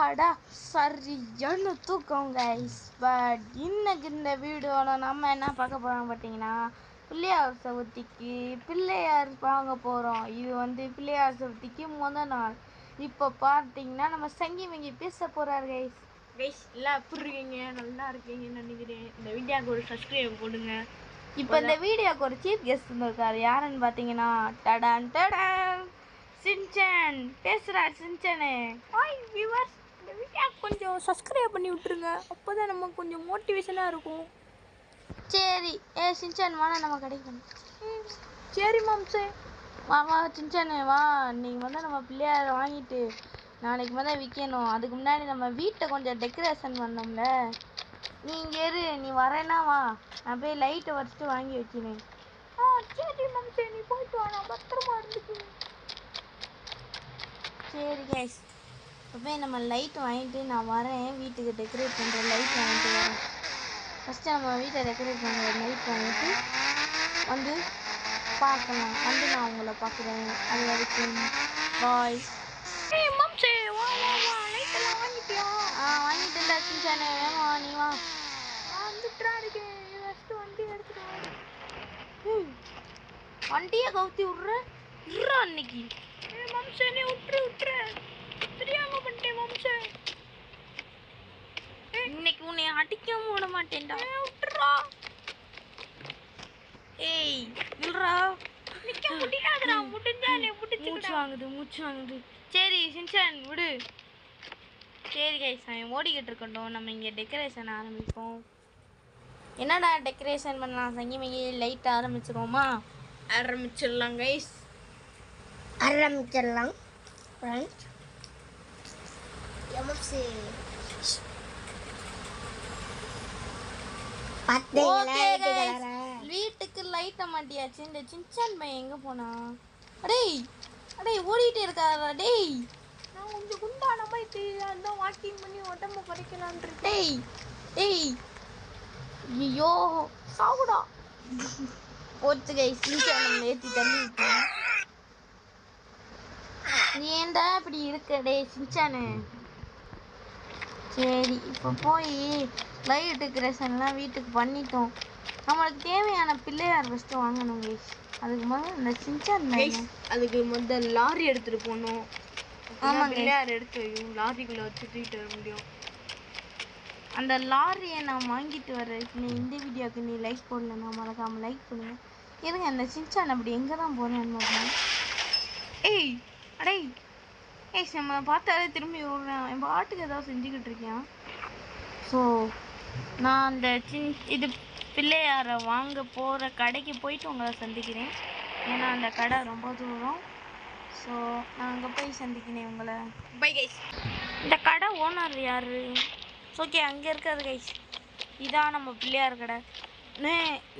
அப்பாடா சரியான தூக்கம் கைஸ். பட் இன்னைக்கு இந்த வீடியோவில் நம்ம என்ன பார்க்க போகிறோம் பார்த்தீங்கன்னா, பிள்ளையார் சதுர்த்திக்கு பிள்ளையார் வாங்க போகிறோம். இது வந்து பிள்ளையார் சதுர்த்திக்கு முதல் நாள். இப்போ பார்த்தீங்கன்னா நம்ம சங்கி பேச போகிறார் கைஸ். கைஸ் எல்லாம் எப்படி இருக்கீங்க? நல்லா இருக்கீங்கன்னு நினைக்கிறேன். இந்த வீடியோக்கு ஒரு சப்ஸ்கிரைப் போடுங்க. இப்போ இந்த வீடியோக்கு ஒரு சீஃப் கெஸ்ட் இருந்திருக்காரு. யாருன்னு பார்த்தீங்கன்னா டடான் டடான் சின்சான் பேசுகிறார். சின்சானு ஹாய் வியூவர்ஸ், இந்த வீடியோ கொஞ்சம் சப்ஸ்கிரைப் பண்ணி விட்டுருங்க, அப்போ தான் நம்ம கொஞ்சம் மோட்டிவேஷனாக இருக்கும். சரி சின்சான் வாங்க நம்ம கடைக்கு. சரி மாம்சே வா வா சின்சானு வா. நீங்கள் வந்து நம்ம பிள்ளையார வாங்கிட்டு நாளைக்கு வந்து விற்கணும். அதுக்கு முன்னாடி நம்ம வீட்டை கொஞ்சம் டெக்கரேஷன் பண்ணோம்ல. நீ இங்கே இரு, நீ வரேன்னா வா, நான் போய் லைட்டை வச்சுட்டு வாங்கி வைக்கிறேன். சரி மாம்சே, நீ போயிட்டு வா, நான் பத்திரமா இருந்துக்கிறேன். சரி கைஸ், இப்போ போய் நம்ம லைட் வாங்கிட்டு நான் வரேன். வீட்டுக்கு டெக்கரேட் பண்ணுற லைட் வாங்கிட்டு வரேன். ஃபஸ்ட்டு நம்ம வீட்டை டெக்கரேட் பண்ணுற லைட் வாங்கிட்டு வந்து பார்க்கலாம். வந்து நான் உங்களை பார்க்குறேன். அது வரைக்கும் பாய். மாம்சே வா வா வா, லைட்டெல்லாம் வாங்கிட்டியா? வாங்கிட்டேன்டா சின்சானே, வேமா நீ வா. வந்துட்டா இருக்கேன். ஃபஸ்ட்டு வண்டி எடுத்துட்டு வா. வண்டியை கவுத்தி விட்ற அன்னைக்கு. மாம்சே நீ விட்டுரு தெரியாம பண்ணிட்டேன் மாம்சே. இன்னைக்கு உன்னை அடிக்காம விட மாட்டேன்டா. விட்டுறா. ஏய் இல்லடா, நிக்க முடியாதுடா. முடிஞ்சா நீ மூச்சு வாங்குது. சரி சின்சான் விடு. சரி கைஸ், அவன் ஓடிக்கிட்டு இருக்கட்டும். நம்ம இங்கே டெக்கரேஷன் ஆரம்பிப்போம். என்னடா டெக்கரேஷன் பண்ணலாம்? சங்கி லைட் ஆரம்பிச்சிருவோமா? ஆரம்பிச்சிடலாம் கைஸ், ஆரம்பிச்சிடலாம். ரைட் எம்எஃப்சி வீட்டுக்கு லைட்ட மாட்டியாச்சு. இந்த சின்சான் பையன் எங்க போனா? அடேய் ஓடிட்டே இருக்காரா? டேய் நான் கொஞ்சம் குண்டான போயிட்டு அதான் வாக்கிங் பண்ணி உடம்பு குறைக்கலான் இருக்கேன். டேய் ஐயோ சாவுடா. போச்சு கைஸ், சின்சான் ஏற்றி தள்ளி விட்டேன். நீ ஏன்டா இப்படி இருக்கடே சின்சானு? சரி இப்போ போய் லைட் டெக்கரேஷன்லாம் வீட்டுக்கு பண்ணிட்டோம். நம்மளுக்கு தேவையான பிள்ளையார் ஃபஸ்ட்டு வாங்கணும் கைஸ். அதுக்கு முதல்ல இந்த சின்சான் அதுக்கு முதல் லாரி எடுத்துகிட்டு போகணும். ஆமாம், பிள்ளையார் எடுத்து வைக்கும் லாரிக்குள்ளே வச்சு தூக்கிட்டு வர முடியும். அந்த லாரியை நான் வாங்கிட்டு வரேன். நீ இந்த வீடியோவுக்கு நீ லைக் போடல, நான் மறக்காமல் லைக் பண்ணுவேன். இருங்க, அந்த சின்சான் அப்படி எங்கே தான் போகிறேன்னு பார்க்கலாம். ஏய் நம்மளை பார்த்தாலே திரும்பி விடுறேன். என் பாட்டுக்கு ஏதாவது செஞ்சுக்கிட்டு இருக்கேன். ஸோ நான் அந்த இது பிள்ளையாரை வாங்க போகிற கடைக்கு போயிட்டு உங்களை சந்திக்கிறேன். ஏன்னா அந்த கடை ரொம்ப தூரம். ஸோ நான் அங்கே போய் சந்திக்கிறேன் உங்களை. Bye guys. இந்த கடை ஓனர் யார்? ஓகே, அங்கே இருக்காது கைஸ். இதான் நம்ம பிள்ளையார் கடை.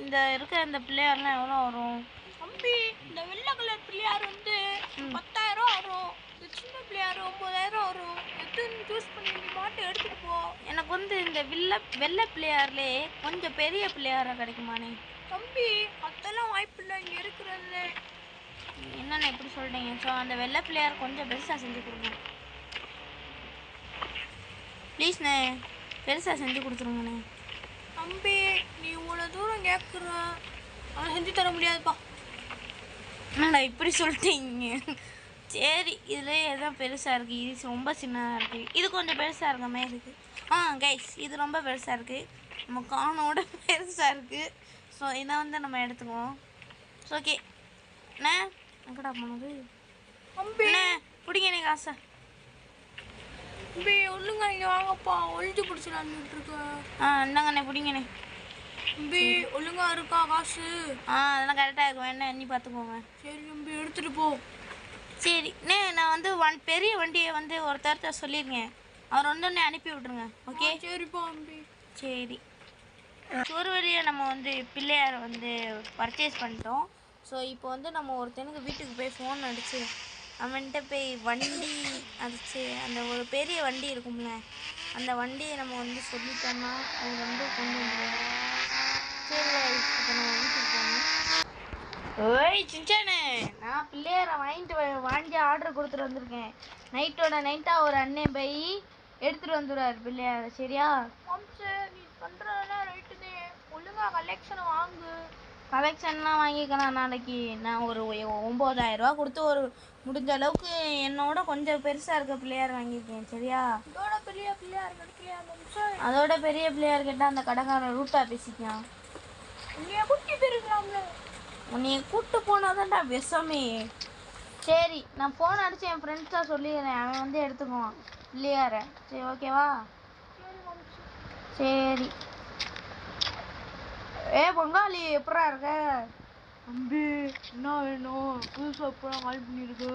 இந்த இருக்கிற இந்த பிள்ளையார்லாம் எவ்வளோ வரும்? தம்பி, இந்த வெள்ளை கலர் பிள்ளையார் வந்து 10,000 வரும். இந்த சின்ன பிள்ளையார் 9,000 வரும். எதுன்னு சூஸ் பண்ணி நீ மாட்டை எடுத்துகிட்டு போ. எனக்கு வந்து இந்த வெள்ளை பிள்ளையார்லே கொஞ்சம் பெரிய பிள்ளையாராக கிடைக்குமானே? தம்பி அதெல்லாம் வாய்ப்பு இல்லை இங்கே இருக்கிறது. என்னென்ன எப்படி சொல்கிறீங்க? ஸோ அந்த வெள்ளை பிள்ளையார் கொஞ்சம் பெருசாக செஞ்சு கொடுங்க ப்ளீஸ்ண்ணே. பெருசாக செஞ்சு கொடுத்துருங்கண்ணே. தம்பி நீ இவ்வளோ தூரம் கேட்குற, ஆனால் செஞ்சு தர முடியாதுப்பா. என்னடா இப்படி சொல்லிட்டீங்க? சரி, இதில் எதுவும் பெருசாக இருக்குது, இது ரொம்ப சின்னதாக இருக்குது, இது கொஞ்சம் பெருசாக இருக்க மாதிரி இருக்குது. கைஸ் இது ரொம்ப பெருசாக இருக்குது, நம்ம கானோட பெருசாக இருக்குது. ஸோ இதை வந்து நம்ம எடுத்துக்குவோம். ஓகே அண்ணே, எங்கடா போனது? அண்ணே பிடிங்க காசை. ஒழுங்கா இங்கே வாங்கப்பா, ஒழிஞ்சு பிடிச்சிடான்ட்டு இருக்கேன். இந்தாங்கண்ணே பிடிங்கண்ணே. தம்பி ஒழுங்கா இருக்கா காசு? அதெல்லாம் கரெக்டாக இருக்கும், என்ன எண்ணி பார்த்துக்கோங்க. சரி தம்பி எடுத்துகிட்டு போ. சரிண்ணே, நான் வந்து பெரிய வண்டியை வந்து ஒருத்தர்கிட்ட சொல்லியிருக்கேன், அவர் வந்து அனுப்பி விட்ருங்க. ஓகே சரிப்பா தம்பி. சரி, ஒரு வழியாக நம்ம வந்து பிள்ளையாரை வந்து பர்ச்சேஸ் பண்ணிட்டோம். ஸோ இப்போ வந்து நம்ம ஒருத்தனுக்கு வீட்டுக்கு போய் ஃபோன் அடிச்சு அவன்கிட்ட போய் வண்டி அடிச்சு அந்த ஒரு பெரிய வண்டி இருக்கும்ல, அந்த வண்டியை நம்ம வந்து சொல்லிட்டோம்னா அது வந்து கொண்டு வந்துடுவோம். சரி இப்போ நம்ம வீட்டுக்கு போகணும். ஓய் சின்சானு, நான் பிள்ளையாரை வாங்கி ஆர்டர் கொடுத்துட்டு வந்திருக்கேன். நைட்டாக ஒரு அண்ணன் போய் எடுத்துட்டு வந்துடுவார் பிள்ளையார். சரியா? நீ பண்ணுறதெல்லாம் ரைட்டுதே. ஒழுங்காக கலெக்ஷனை வாங்கு. கலெக்ஷன்லாம் வாங்கிக்கலாம். நாளைக்கு நான் ஒரு 9,000 ரூபா கொடுத்து ஒரு முடிஞ்ச அளவுக்கு என்னோட கொஞ்சம் பெருசாக இருக்க பிள்ளையார் வாங்கியிருக்கேன். சரியா? அதோட பெரிய பிள்ளையார் கிடைக்கலையா? அதோட பெரிய பிள்ளையார் கேட்டால் அந்த கடைக்காரன் ரூட்டா பேசிக்கான். உன்னைய கூட்டி போயிருக்கலாம்ல. உன்னைய கூப்பிட்டு போனாதான்டா விஷமே. சரி, நான் ஃபோன் அடித்து என் ஃப்ரெண்ட்ஸாக சொல்லிடுறேன். அவன் வந்து எடுத்துக்குவான் பிள்ளையார. சரி, ஓகேவா? சரி. பொங்காளி எப்படா இருக்க? தம்பி என்ன வேணும்? புதுசாக எப்போ கால் பண்ணியிருக்கு?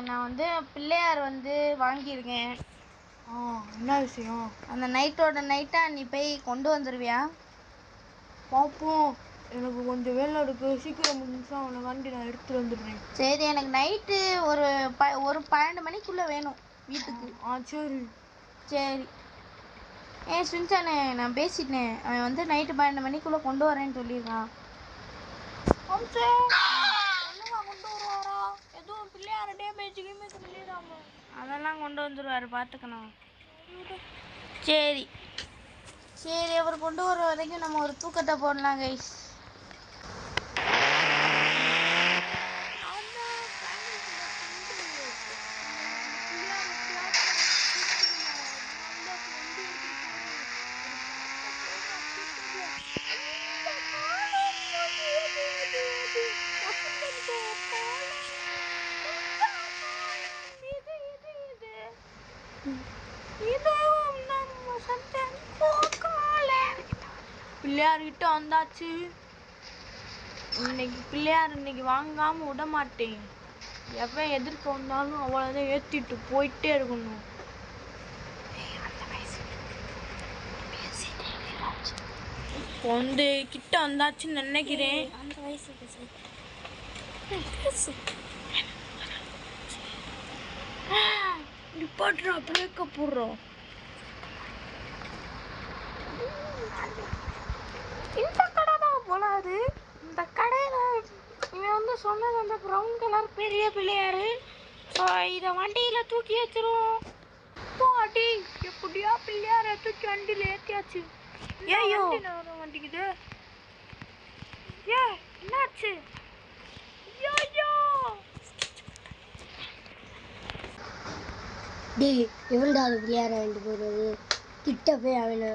நான் வந்து பிள்ளையார் வந்து வாங்கியிருக்கேன். என்ன விஷயம்? அந்த நைட்டோட நைட்டாக நீ போய் கொண்டு வந்துடுவியா? பார்ப்போம். எனக்கு கொஞ்சம் வேலை இருக்குது. சீக்கிரம் முடிஞ்சா அவனை வாண்டி நான் எடுத்துகிட்டு வந்துடுறேன். சரி, எனக்கு நைட்டு ஒரு 12 மணிக்குள்ளே வேணும் வீட்டுக்கு. சரி சரி. சுன்சானே, நான் பேசிட்டேன். அவன் வந்து நைட்டு 12 மணிக்குள்ளே கொண்டு வரேன்னு சொல்லியிருக்கான். கொண்டு வருவாரா? எதுவும் பிள்ளையார டேமேஜுக்குமே சொல்லிடாம. அதெல்லாம் கொண்டு வந்துடுவார், பார்த்துக்கணும். சரி சரி, அவர் கொண்டு வர வரைக்கும் நம்ம ஒரு தூக்கத்தை போடலாம் கைஸ். பிள்ளையார்கிட்ட வந்தாச்சு. இன்னைக்கு வாங்காம விட மாட்டேன். எவன் எதிர்க்க வந்தாலும் அவ்வளோதான் ஏற்றிட்டு போயிட்டே இருக்கணும். வந்து கிட்ட வந்தாச்சுன்னு நினைக்கிறேன். அந்த வயசு நிப்பாட்டுறா, பிரேக்க போடுறோம். இந்த கடை தான் போலாது. இந்த கடையில் இவன் வந்து சொன்னது அந்த ப்ரௌன் கலர் பெரிய பிள்ளையாரு. ஸோ இதை வண்டியில் தூக்கி வச்சிருவோம். பாட்டி எப்படியா பிள்ளையார தூக்கி வண்டியில் ஏற்றியாச்சு. ஏயோ வண்டிக்குது. என்னாச்சு? டேய், எவன்டா அது பிள்ளையார வாங்கிட்டு போகிறது? கிட்ட போய் அவனை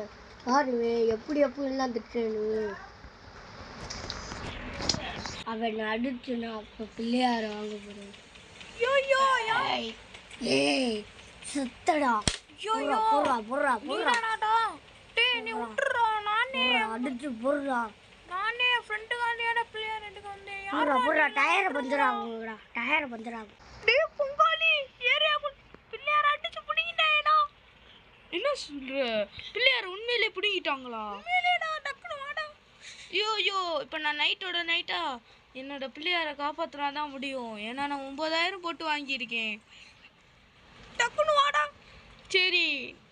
பாருவேன். எப்படிலாம் திட்டுறேன்னு. அவன் அடிச்சுனா அப்போ பிள்ளையார வாங்க போகிறேன். ஏய் சுத்தடா. அடிச்சு போடுறா. நானே ஃப்ரெண்டு காலியான பிள்ளையார் எடுக்க வந்தேன். டயரை பஞ்சராகுங்கடா. டயரை பஞ்சராகும். பொங்காலி ஏரியா பிள்ளையார அடிச்சு பிடிங்கிட்டாயடா. என்ன சொல்ற? பிள்ளையார் உண்மையிலே பிடிங்கிட்டாங்களா? ஐயோ, இப்போ நான் நைட்டோட நைட்டா என்னோட பிள்ளையாரை காப்பாற்றினாதான் முடியும். ஏன்னா நான் 9,000 போட்டு வாங்கியிருக்கேன். டக்குன்னு வாடா. சரி,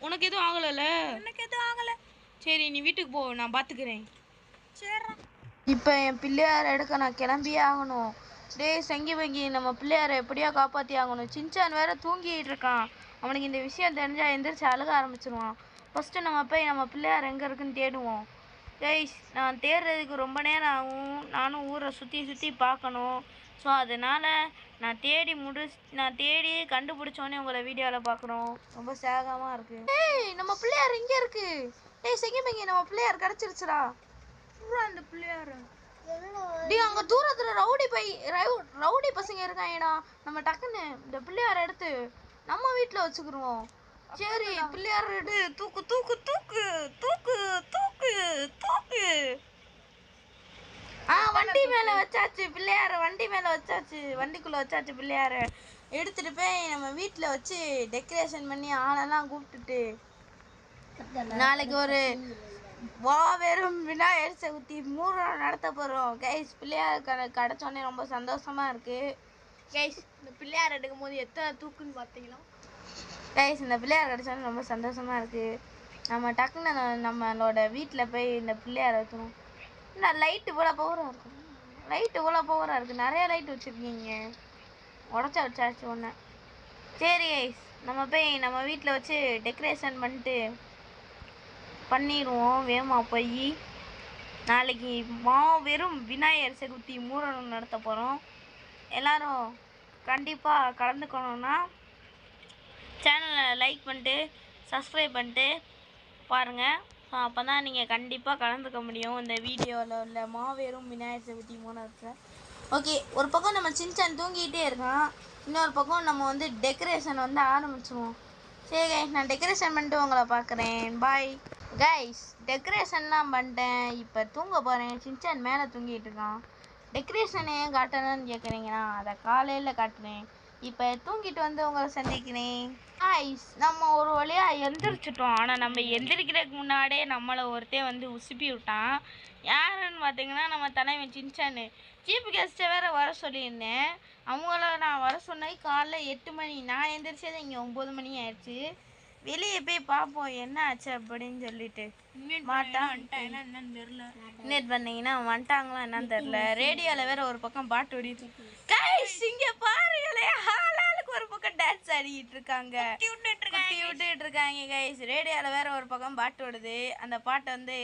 உனக்கு எதுவும் ஆகலைல்ல? எனக்கு எதுவும் ஆகலை. சரி, நீ வீட்டுக்கு போ, நான் பார்த்துக்கிறேன். சரி. இப்போ என் பிள்ளையாரை எடுக்க நான் கிளம்பியே ஆகணும். டேய் சங்கி நம்ம பிள்ளையாரை எப்படியா காப்பாற்றி ஆகணும். சின்சான் வேற தூங்கிட்டு இருக்கான். அவனுக்கு இந்த விஷயம் தெரிஞ்சால் எந்திரிச்சு அழுக ஆரம்பிச்சிருவான். ஃபஸ்ட்டு நம்ம போய் நம்ம பிள்ளையார் எங்கே இருக்குன்னு தேடுவோம். கைஸ், நான் தேடுறதுக்கு ரொம்ப நேரம் ஆகும். நானும் ஊரை சுற்றி பார்க்கணும். ஸோ அதனால் நான் தேடி கண்டுபிடிச்சோன்னே உங்களை வீடியோவில் பார்க்குறோம். ரொம்ப சேகமாக இருக்குது. ஏய், நம்ம பிள்ளையார் இங்கே இருக்குது. டேய் சங்கி நம்ம பிள்ளையார் கிடச்சிருச்சுடா. அந்த பிள்ளையார் அங்கே தூரத்தில் ரவுடி பசங்க இருக்காங்கடா. நம்ம டக்குன்னு இந்த பிள்ளையார் எடுத்து நம்ம வீட்டில் வச்சுக்கிருவோம். சரி, பிள்ளையார் எடு. தூக்கு தூக்கு தூக்கு தூக்கு தூக்கு தூக்கு. வண்டி மேலே வச்சாச்சு பிள்ளையார. வண்டிக்குள்ளே வச்சாச்சு பிள்ளையார. எடுத்துகிட்டு போய் நம்ம வீட்டில் வச்சு டெக்கரேஷன் பண்ணி ஆளெல்லாம் கூப்பிட்டுட்டு நாளைக்கு ஒரு மாபெரும் விநாயகர் சதுர்த்தி மூலம் நடத்த போகிறோம். கைஸ், பிள்ளையார் கிடச்சோன்னே ரொம்ப சந்தோஷமாக இருக்குது. கைஸ், இந்த பிள்ளையார் எடுக்கும் போது எத்தனை தூக்குன்னு பார்த்தீங்கன்னா கைஸ், இந்த பிள்ளையார் கிடச்சோன்னே ரொம்ப சந்தோஷமாக இருக்குது. நம்ம டக்குன்னு நம்மளோட வீட்டில் போய் இந்த பிள்ளையார் வைக்கணும். இன்னும் லைட்டு இவ்வளோ பவராக இருக்குது. நிறைய லைட் வச்சுருக்கீங்க. உடச்சா வச்சாச்சு ஒன்று. சரி கைஸ். நம்ம போய் நம்ம வீட்டில் வச்சு டெக்கரேஷன் பண்ணிடுவோம் வேகமாக போய். நாளைக்கு மாபெரும் விநாயகர் சதுர்த்தி மூரணம் நடத்த போகிறோம். எல்லோரும் கண்டிப்பாக கலந்துக்கணுன்னா சேனலை லைக் பண்ணிட்டு சப்ஸ்கிரைப் பண்ணிட்டு பாருங்கள். ஸோ அப்போ தான் நீங்கள் கண்டிப்பாக கலந்துக்க முடியும் இந்த வீடியோவில் உள்ள மாபெரும் விநாயகர் சதுர்த்தி மூரணத்தில். ஓகே, ஒரு பக்கம் நம்ம சின்சான் தூங்கிக்கிட்டே இருக்கான், இன்னொரு பக்கம் நம்ம வந்து டெக்கரேஷன் வந்து ஆரம்பிச்சிடுவோம். சரி கைஸ், நான் டெக்கரேஷன் பண்ணிட்டு உங்களை பார்க்குறேன். Bye guys. டெக்கரேஷன்லாம் பண்ணிட்டேன், இப்போ தூங்க போகிறேன். சின்சான் மேலே தூங்கிட்டு இருக்கான். டெக்கரேஷன் ஏன் காட்டணும்னு கேட்குறீங்கன்னா அதை காலையில் காட்டுறேன். இப்போ தூங்கிட்டு வந்து உங்களை சந்திக்கிறேன். கைஸ், நம்ம ஒரு வழியாக எந்திரிச்சிட்டோம். ஆனால் நம்ம எந்திரிக்கிறதுக்கு முன்னாடியே நம்மளை ஒருத்தன் வந்து உசுப்பி விட்டான். யாருன்னு பார்த்தீங்கன்னா நம்ம தலைவன் சின்சானு. சீஃப் கெஸ்ட்டை வேறு வர சொல்லியிருந்தேன். அவங்கள நான் வர சொன்னேன் காலைல 8 மணி. நான் எந்திரிச்சது இங்கே 9 மணி ஆயிடுச்சு. வெளியே போய் பார்ப்போம் என்ன ஆச்சு அப்படின்னு சொல்லிட்டு. என்னன்னு தெரியல. இன்வைட் பண்ணீங்கன்னா வந்துட்டாங்களா என்னன்னு தெரியல. ரேடியோவில் வேற ஒரு பக்கம் பாட்டு ஓடிட்டு இங்கே பாருங்களே, ஆளாளுக்கு ஒரு பக்கம் டான்ஸ் ஆடிக்கிட்டு இருக்காங்க, விட்டுட்டு இருக்காங்க கைஸ். ரேடியோவில் வேற ஒரு பக்கம் பாட்டு ஓடுது. அந்த பாட்டை வந்து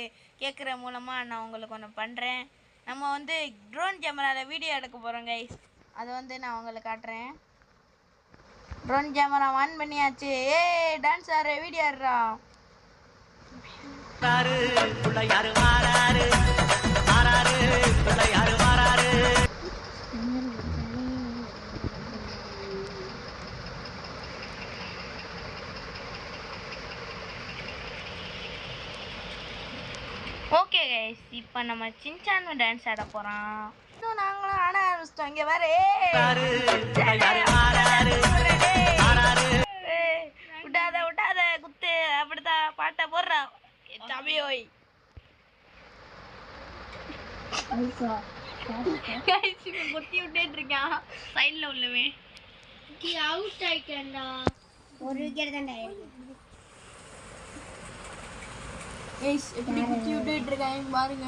கேட்குற மூலமாக நான் உங்களுக்கு ஒன்று பண்ணுறேன். நம்ம வந்து ட்ரோன் கேமராவில் வீடியோ எடுக்க போகிறோம் கைஸ். அதை வந்து நான் உங்களுக்கு காட்டுறேன். ட்ரோன் கேமரா ஆன் பண்ணியாச்சு. டான்ஸ் ஆடுற வீடியோ ஆடுறா. ஓகே கைஸ், இப்போ நம்ம சின்சான் டான்ஸ் ஆட போகிறோம். நாங்களும் ஆட ஆரம்பிச்சிட்டோம். இங்கே வேற விட்டாத குத்து அப்படிதான் பாட்டை போடுறா தம்பியோய். குத்தி விட்டுட்டு இருக்கான் சைடில் உள்ளவே. அவுட் ஆயிட்டேன்டா, ஒரு விக்கெட் தான்டா. எப்படி குத்தி விட்டுட்டு இருக்காங்க பாருங்க.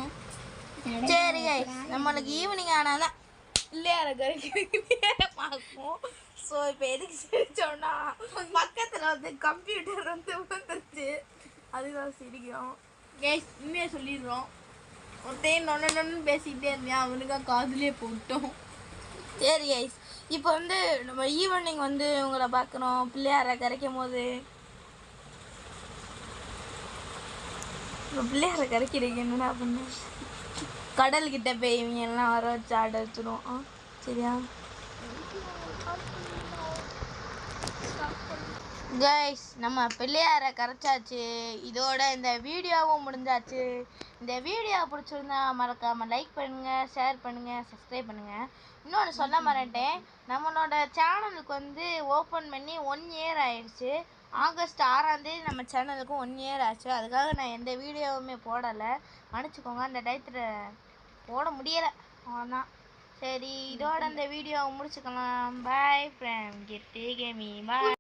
சரி கைஸ், நம்மளுக்கு ஈவினிங் ஆனாதான் இல்லையா பார்ப்போம். ஸோ இப்போ எதுக்கு சிரிச்சோம்னா பக்கத்தில் வந்து கம்ப்யூட்டர் வந்து வந்துருச்சு, அதுதான் சிரிக்கிறோம். கைஸ் உண்மையாக சொல்லிடுறோம். ஒருத்தையும் நொன்னு பேசிக்கிட்டே இருந்தேன், அவனுக்கா காதுலேயே போட்டோம். சரி கைஸ், இப்போ வந்து நம்ம ஈவினிங் வந்து உங்களை பார்க்குறோம். பிள்ளையாரை கரைக்கும் போது பிள்ளையாரை கரைக்கிறீங்க என்னடா பண்ண, கடல்கிட்ட போய் இவங்க எல்லாம் வர வச்சு ஆட வச்சுருவோம். சரியா கைஸ், நம்ம பிள்ளையாரை கரைச்சாச்சு. இதோட இந்த வீடியோவும் முடிஞ்சாச்சு. இந்த வீடியோ பிடிச்சிருந்தா மறக்காமல் லைக் பண்ணுங்கள், ஷேர் பண்ணுங்கள், சப்ஸ்கிரைப் பண்ணுங்கள். இன்னொன்று சொல்ல மறந்துட்டேன், நம்மளோட சேனலுக்கு வந்து ஓப்பன் பண்ணி 1 இயர் ஆயிடுச்சு. ஆகஸ்ட் 6ஆம் தேதி நம்ம சேனலுக்கு 1 இயர் ஆச்சு. அதுக்காக நான் எந்த வீடியோவுமே போடலை, மன்னிச்சுக்கோங்க. அந்த டயத்தில் போட முடியலை, அவ்வளோதான். சரி, இதோட இந்த வீடியோவை முடிச்சுக்கலாம். பாய் ஃப்ரெண்ட் கெட்டி கேமி, பாய்.